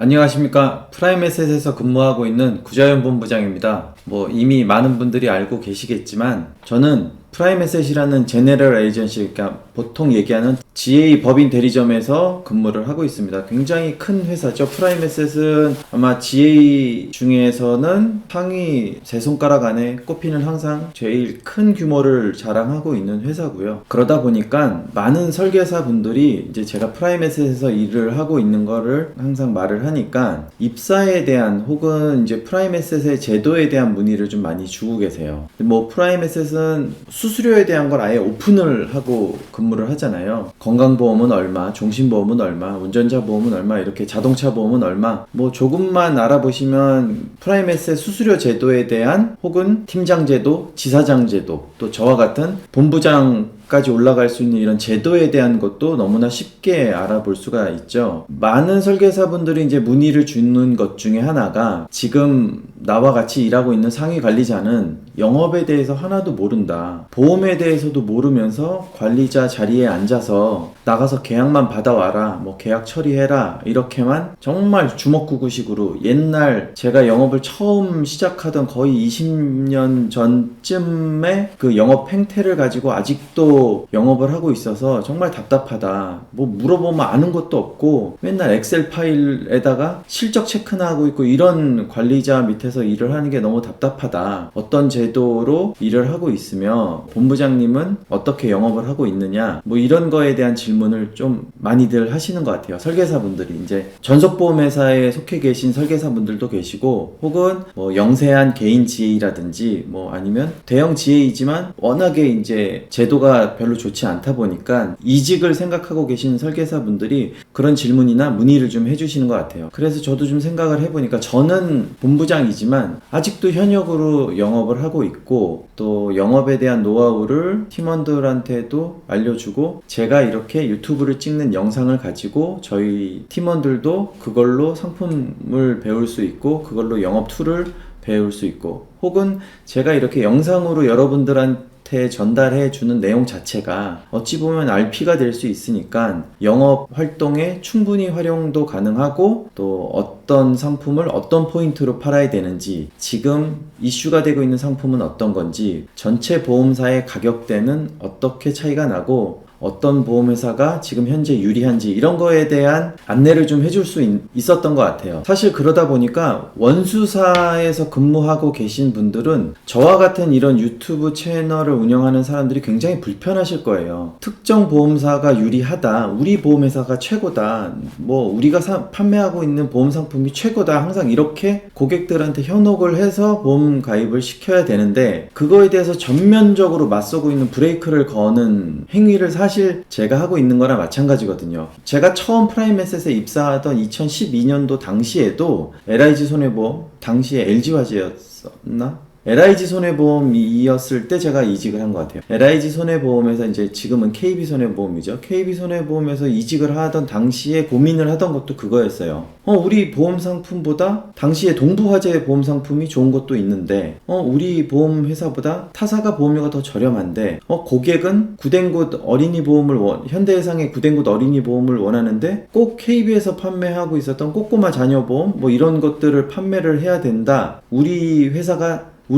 안녕하십니까. 프라임에셋에서 근무하고 있는 구자연 본부장입니다. 이미 많은 분들이 알고 계시겠지만 저는 프라임에셋이라는 제네럴 에이전시, 그러니까 보통 얘기하는 GA 법인 대리점에서 근무를 하고 있습니다. 굉장히 큰 회사죠. 프라임에셋은 아마 GA 중에서는 상위 세 손가락 안에 꼽히는 항상 제일 큰 규모를 자랑하고 있는 회사고요. 그러다 보니까 많은 설계사 분들이 이제 제가 프라임에셋에서 일을 하고 있는 거를 항상 말을 하니까 입사에 대한 혹은 이제 프라임에셋의 제도에 대한 문의를 좀 많이 주고 계세요. 프라임에셋은 수수료에 대한 걸 아예 오픈을 하고 근무를 하잖아요. 건강보험은 얼마, 종신보험은 얼마, 운전자 보험은 얼마, 이렇게 자동차 보험은 얼마, 조금만 알아보시면 프라임에셋 수수료 제도에 대한 혹은 팀장 제도, 지사장 제도, 또 저와 같은 본부장까지 올라갈 수 있는 이런 제도에 대한 것도 너무나 쉽게 알아볼 수가 있죠. 많은 설계사분들이 이제 문의를 주는 것 중에 하나가, 지금 나와 같이 일하고 있는 상위 관리자는 영업에 대해서 하나도 모른다. 보험에 대해서도 모르면서 관리자 자리에 앉아서 나가서 계약만 받아와라, 계약 처리해라, 이렇게만 정말 주먹구구식으로, 옛날 제가 영업을 처음 시작하던 거의 20년 전쯤에 그 영업 행태를 가지고 아직도 영업을 하고 있어서 정말 답답하다. 물어보면 아는 것도 없고 맨날 엑셀 파일에다가 실적 체크나 하고 있고, 이런 관리자 밑에서 일을 하는 게 너무 답답하다. 어떤 제도로 일을 하고 있으며 본부장님은 어떻게 영업을 하고 있느냐, 이런 거에 대한 질문을 좀 많이들 하시는 것 같아요. 설계사분들이 이제 전속보험회사에 속해 계신 설계사분들도 계시고, 혹은 영세한 개인 GA라든지 아니면 대형 GA이지만 워낙에 이제 제도가 별로 좋지 않다 보니까 이직을 생각하고 계신 설계사분들이 그런 질문이나 문의를 좀 해주시는 것 같아요. 그래서 저도 좀 생각을 해보니까, 저는 본부장이지만 아직도 현역으로 영업을 하고 있고, 또 영업에 대한 노하우를 팀원들한테도 알려주고, 제가 이렇게 유튜브를 찍는 영상을 가지고 저희 팀원들도 그걸로 상품을 배울 수 있고, 그걸로 영업 툴을 배울 수 있고, 혹은 제가 이렇게 영상으로 여러분들한테 전달해 주는 내용 자체가 어찌 보면 RP가 될 수 있으니까 영업 활동에 충분히 활용도 가능하고, 또 어떤 상품을 어떤 포인트로 팔아야 되는지, 지금 이슈가 되고 있는 상품은 어떤 건지, 전체 보험사의 가격대는 어떻게 차이가 나고, 어떤 보험회사가 지금 현재 유리한지, 이런 거에 대한 안내를 좀 해줄 수 있었던 것 같아요. 사실 그러다 보니까 원수사에서 근무하고 계신 분들은 저와 같은 이런 유튜브 채널을 운영하는 사람들이 굉장히 불편하실 거예요. 특정 보험사가 유리하다, 우리 보험회사가 최고다, 우리가 판매하고 있는 보험 상품이 최고다, 항상 이렇게 고객들한테 현혹을 해서 보험 가입을 시켜야 되는데, 그거에 대해서 전면적으로 맞서고 있는 브레이크를 거는 행위를 사실 제가 하고 있는 거랑 마찬가지거든요. 제가 처음 프라임에셋에 입사하던 2012년도 당시에도 LIG 손해보험, 당시에 LG화재였었나? LIG 손해보험이었을 때 제가 이직을 한 것 같아요. LIG 손해보험에서 이제 지금은 KB 손해보험이죠. KB 손해보험에서 이직을 하던 당시에 고민을 하던 것도 그거였어요. 우리 보험 상품보다 당시에 동부화재 보험 상품이 좋은 것도 있는데, 우리 보험 회사보다 타사가 보험료가 더 저렴한데, 고객은 구댕굿 어린이 보험을 현대해상의 구댕굿 어린이 보험을 원하는데 꼭 KB에서 판매하고 있었던 꼬꼬마 자녀 보험 이런 것들을 판매를 해야 된다. 우리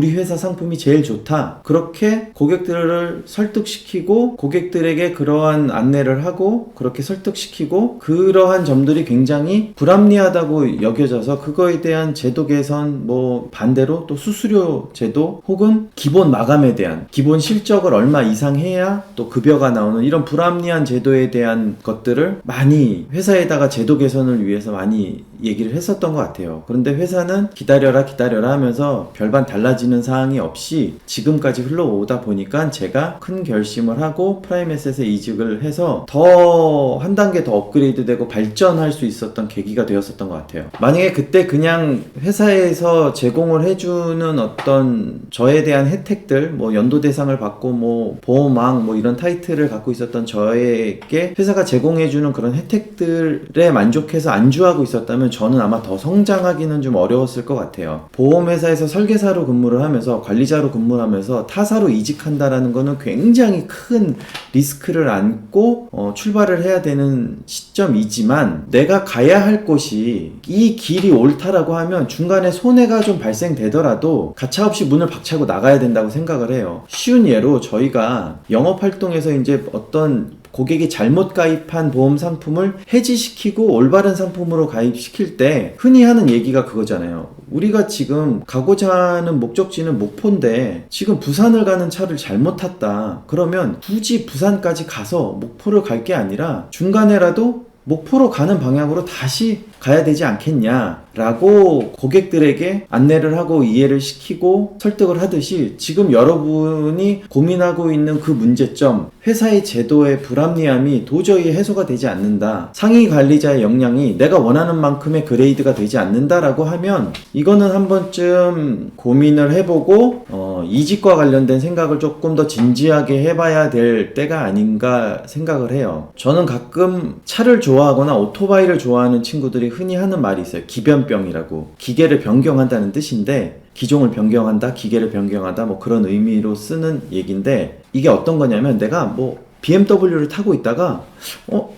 회사 상품이 제일 좋다. 그렇게 고객들을 설득시키고, 고객들에게 그러한 안내를 하고, 그렇게 설득시키고, 그러한 점들이 굉장히 불합리하다고 여겨져서 그거에 대한 제도 개선, 반대로 또 수수료 제도 혹은 기본 마감에 대한, 기본 실적을 얼마 이상 해야 또 급여가 나오는 이런 불합리한 제도에 대한 것들을 많이 회사에다가 제도 개선을 위해서 많이 얘기를 했었던 것 같아요. 그런데 회사는 기다려라 하면서 별반 달라지는 사항이 없이 지금까지 흘러오다 보니까 제가 큰 결심을 하고 프라임에셋에 이직을 해서 더 한 단계 더 업그레이드되고 발전할 수 있었던 계기가 되었었던 것 같아요. 만약에 그때 그냥 회사에서 제공을 해주는 어떤 저에 대한 혜택들, 연도 대상을 받고 보험왕 이런 타이틀을 갖고 있었던 저에게 회사가 제공해주는 그런 혜택들에 만족해서 안주하고 있었다면 저는 아마 더 성장하기는 좀 어려웠을 것 같아요. 보험회사에서 설계사로 근무 근무를 하면서 관리자로 근무를 하면서 타사로 이직한다라는 거는 굉장히 큰 리스크를 안고 출발을 해야 되는 시점이지만 내가 가야 할 곳이 이 길이 옳다라고 하면 중간에 손해가 좀 발생되더라도 가차없이 문을 박차고 나가야 된다고 생각을 해요. 쉬운 예로 저희가 영업활동에서 이제 어떤 고객이 잘못 가입한 보험 상품을 해지시키고 올바른 상품으로 가입시킬 때 흔히 하는 얘기가 그거잖아요. 우리가 지금 가고자 하는 목적지는 목포인데 지금 부산을 가는 차를 잘못 탔다. 그러면 굳이 부산까지 가서 목포를 갈 게 아니라 중간에라도 목포로 가는 방향으로 다시 가야 되지 않겠냐라고 고객들에게 안내를 하고 이해를 시키고 설득을 하듯이 지금 여러분이 고민하고 있는 그 문제점, 회사의 제도의 불합리함이 도저히 해소가 되지 않는다. 상위 관리자의 역량이 내가 원하는 만큼의 그레이드가 되지 않는다라고 하면 이거는 한 번쯤 고민을 해보고 이직과 관련된 생각을 조금 더 진지하게 해봐야 될 때가 아닌가 생각을 해요. 저는 가끔 차를 좋아하거나 오토바이를 좋아하는 친구들이 흔히 하는 말이 있어요. 기변병이라고. 기계를 변경한다는 뜻인데 기종을 변경한다, 기계를 변경한다 뭐 그런 의미로 쓰는 얘기인데 이게 어떤 거냐면 내가 뭐 BMW를 타고 있다가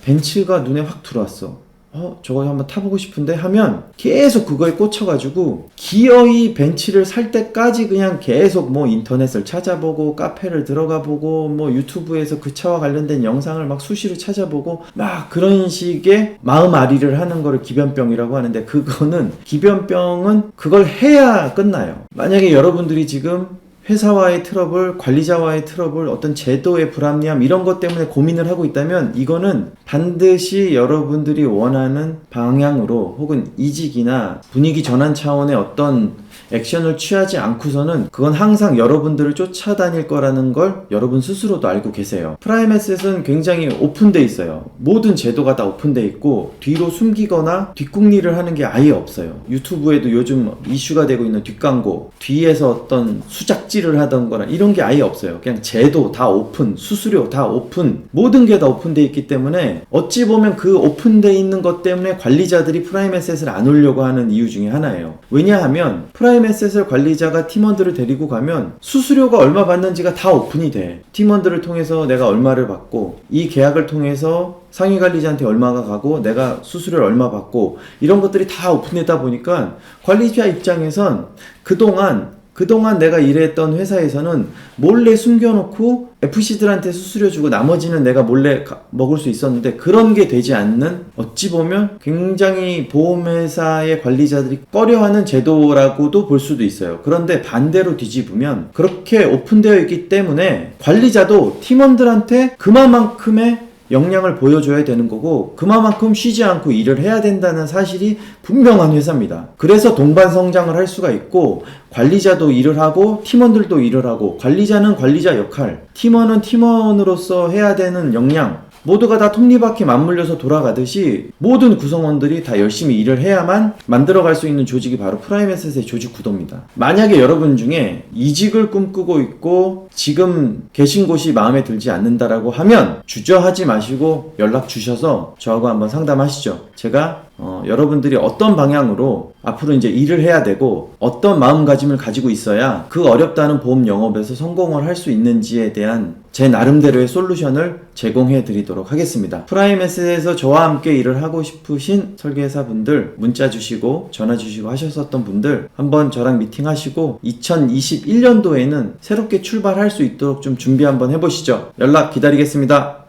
벤츠가 눈에 확 들어왔어. 저거 한번 타보고 싶은데 하면 계속 그거에 꽂혀가지고 기어이 벤츠를 살 때까지 그냥 계속 뭐 인터넷을 찾아보고 카페를 들어가 보고 뭐 유튜브에서 그 차와 관련된 영상을 막 수시로 찾아보고 막 그런 식의 마음앓이를 하는 거를 기변병이라고 하는데 그거는 기변병은 그걸 해야 끝나요. 만약에 여러분들이 지금 회사와의 트러블, 관리자와의 트러블, 어떤 제도의 불합리함 이런 것 때문에 고민을 하고 있다면 이거는 반드시 여러분들이 원하는 방향으로 혹은 이직이나 분위기 전환 차원의 어떤 액션을 취하지 않고서는 그건 항상 여러분들을 쫓아다닐 거라는 걸 여러분 스스로도 알고 계세요. 프라임에셋은 굉장히 오픈돼 있어요. 모든 제도가 다 오픈돼 있고 뒤로 숨기거나 뒷궁리를 하는 게 아예 없어요. 유튜브에도 요즘 이슈가 되고 있는 뒷광고, 뒤에서 어떤 수작질을 하던 거나 이런 게 아예 없어요. 그냥 제도 다 오픈, 수수료 다 오픈, 모든 게 다 오픈돼 있기 때문에 어찌 보면 그 오픈돼 있는 것 때문에 관리자들이 프라임에셋을 안 오려고 하는 이유 중에 하나예요. 왜냐하면 프라임에셋을 관리자가 팀원들을 데리고 가면 수수료가 얼마 받는지가 다 오픈이 돼. 팀원들을 통해서 내가 얼마를 받고 이 계약을 통해서 상위 관리자한테 얼마가 가고 내가 수수료를 얼마 받고 이런 것들이 다 오픈되다 보니까 관리자 입장에선 그동안 내가 일했던 회사에서는 몰래 숨겨놓고 FC들한테 수수료 주고 나머지는 내가 몰래 먹을 수 있었는데 그런 게 되지 않는 어찌 보면 굉장히 보험회사의 관리자들이 꺼려하는 제도라고도 볼 수도 있어요. 그런데 반대로 뒤집으면 그렇게 오픈되어 있기 때문에 관리자도 팀원들한테 그만큼의 역량을 보여줘야 되는 거고 그만큼 쉬지 않고 일을 해야 된다는 사실이 분명한 회사입니다. 그래서 동반 성장을 할 수가 있고 관리자도 일을 하고 팀원들도 일을 하고 관리자는 관리자 역할, 팀원은 팀원으로서 해야 되는 역량 모두가 다 톱니바퀴 맞물려서 돌아가듯이 모든 구성원들이 다 열심히 일을 해야만 만들어갈 수 있는 조직이 바로 프라임에셋의 조직 구도입니다. 만약에 여러분 중에 이직을 꿈꾸고 있고 지금 계신 곳이 마음에 들지 않는다라고 하면 주저하지 마시고 연락 주셔서 저하고 한번 상담하시죠. 제가 여러분들이 어떤 방향으로 앞으로 이제 일을 해야 되고 어떤 마음가짐을 가지고 있어야 그 어렵다는 보험 영업에서 성공을 할 수 있는지에 대한 제 나름대로의 솔루션을 제공해 드리도록 하겠습니다. 프라임에셋에서 저와 함께 일을 하고 싶으신 설계사분들 문자 주시고 전화 주시고 하셨었던 분들 한번 저랑 미팅하시고 2021년도에는 새롭게 출발할 수 있도록 좀 준비 한번 해보시죠. 연락 기다리겠습니다.